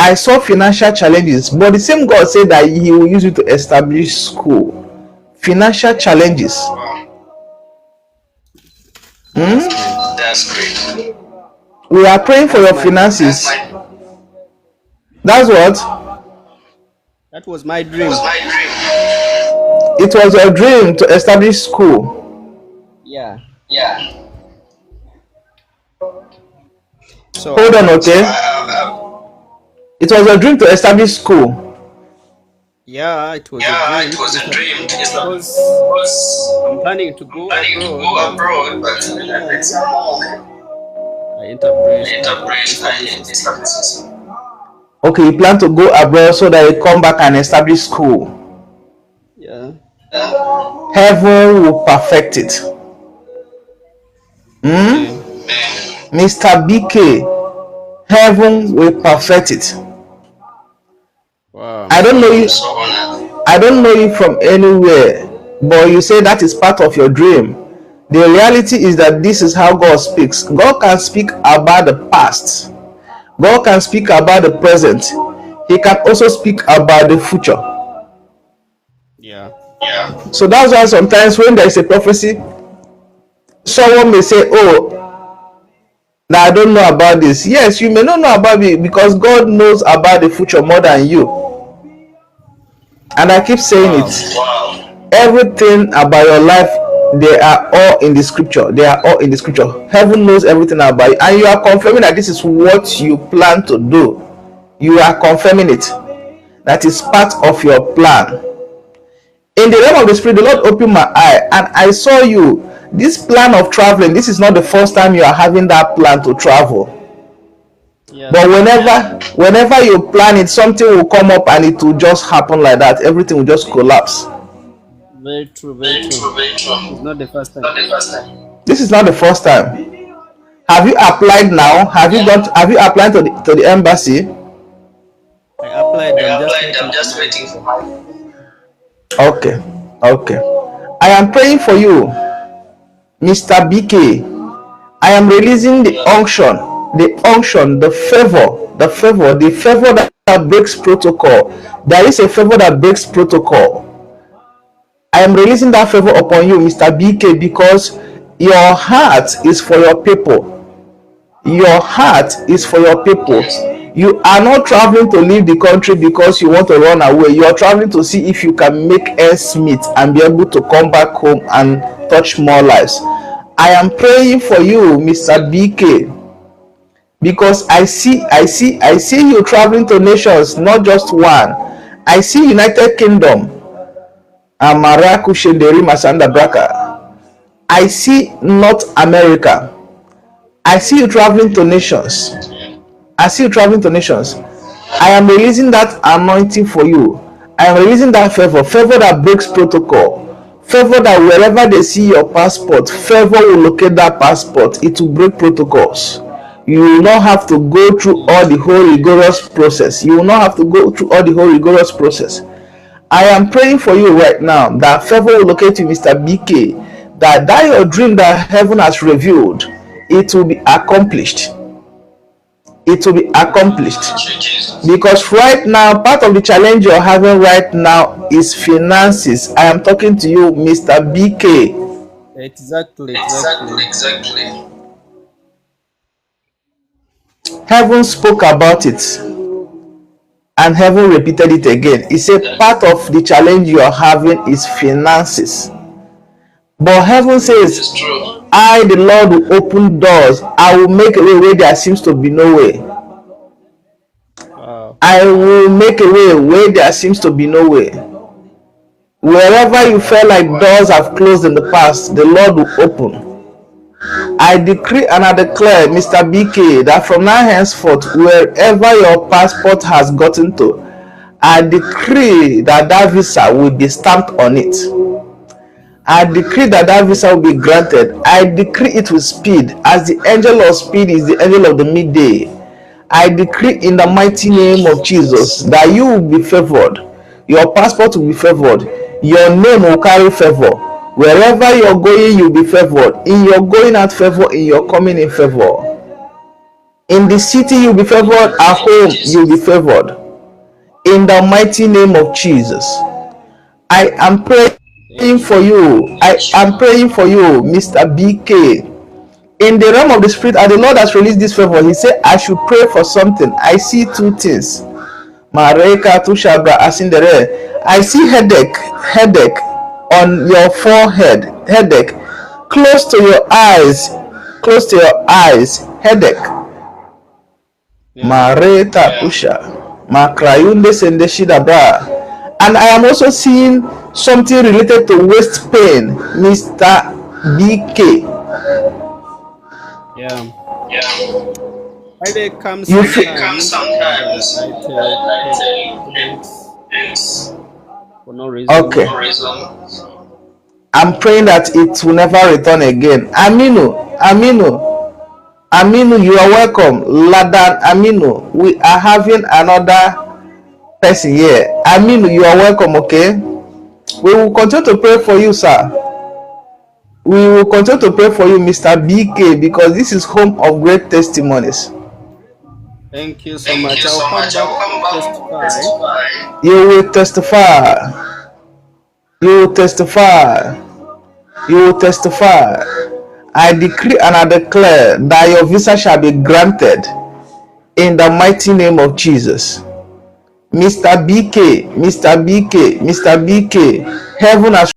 I saw financial challenges, but the same God said that He will use you to establish school. Financial challenges. That's great. We are praying for your finances. That's what? That was my dream. It was your dream to establish school. Yeah. So hold on, okay? It was your dream to establish school. Yeah, it was a dream. Because I'm planning to go abroad, but I established. Okay, you plan to go abroad so that you come back and establish school. Yeah. Heaven will perfect it. Mr. BK, heaven will perfect it. Wow. I don't know you from anywhere, but you say that is part of your dream. The reality is that this is how God speaks. God can speak about the past. God can speak about the present. He can also speak about the future. Yeah. So that's why sometimes when there is a prophecy, someone may say, oh, now I don't know about this. Yes, you may not know about it because God knows about the future more than you. And I keep saying it. Everything about your life, they are all in the scripture. They are all in the scripture. Heaven knows everything about you. And you are confirming that this is what you plan to do. You are confirming it. That is part of your plan. In the realm of the spirit, the Lord opened my eye and I saw you. This plan of traveling, this is not the first time you are having that plan to travel. Yeah. But whenever you plan it, something will come up and it will just happen like that. Everything will just collapse. Very true. It's not the first time. This is not the first time. Have you applied now? Have you applied to the embassy? I applied. I'm just waiting for my. Okay. I am praying for you, Mr. BK. I am releasing the unction, the favor that breaks protocol. There is a favor that breaks protocol. I am releasing that favor upon you, Mr. BK, because your heart is for your people. Your heart is for your people. You are not traveling to leave the country because you want to run away. You are traveling to see if you can make ends meet and be able to come back home and touch more lives. I am praying for you, Mr. BK, because I see you traveling to nations, not just one. I see United Kingdom. I see North America. I see you traveling to nations. I am releasing that anointing for you. I am releasing that favor that breaks protocol. Favor that wherever they see your passport, favor will locate that passport. It will break protocols. You will not have to go through all the whole rigorous process. I am praying for you right now that favor will locate you, Mr. BK, that your dream that heaven has revealed, it will be accomplished. Because right now, part of the challenge you're having right now is finances. I am talking to you, Mr. BK. Exactly. Heaven spoke about it and heaven repeated it again. He said part of the challenge you are having is finances. But heaven says, I, the Lord, will open doors. I will make a way where there seems to be no way. I will make a way where there seems to be no way. Wherever you felt like doors have closed in the past, the Lord will open. I decree and I declare, Mr. BK, that from now henceforth, wherever your passport has gotten to, I decree that visa will be stamped on it. I decree that visa will be granted. I decree it with speed, as the angel of speed is the angel of the midday. I decree in the mighty name of Jesus that you will be favored. Your passport will be favored. Your name will carry favor. Wherever you're going, you'll be favored. In your going out, favor. In your coming in, favor. In the city you'll be favored, at home you'll be favored. In the mighty name of Jesus. I am praying Thank for you. you. I am praying for you, Mr. BK. In the realm of the spirit, as the Lord has released this favor, He said, I should pray for something. I see two things. Mareka Tushabra Asindere. I see headache on your forehead, headache close to your eyes, headache. Yeah. Mareta Tusha, Makrayunde Sende Shidabra. And I am also seeing something related to waist pain, Mr. BK. Yeah. Headache comes You feel sometimes, and I take headaches for no reason. okay. I'm praying that it will never return again. Aminu, you are welcome. Ladan Aminu, we are having another person here. Aminu, you are welcome, okay? We will continue to pray for you, sir. We will continue to pray for you, Mr. BK, because this is home of great testimonies. Thank you so much. I'll come back to testify. You will testify. You will testify. You will testify. I decree and I declare that your visa shall be granted in the mighty name of Jesus. Mr. BK, Mr. BK, Mr. BK, heaven has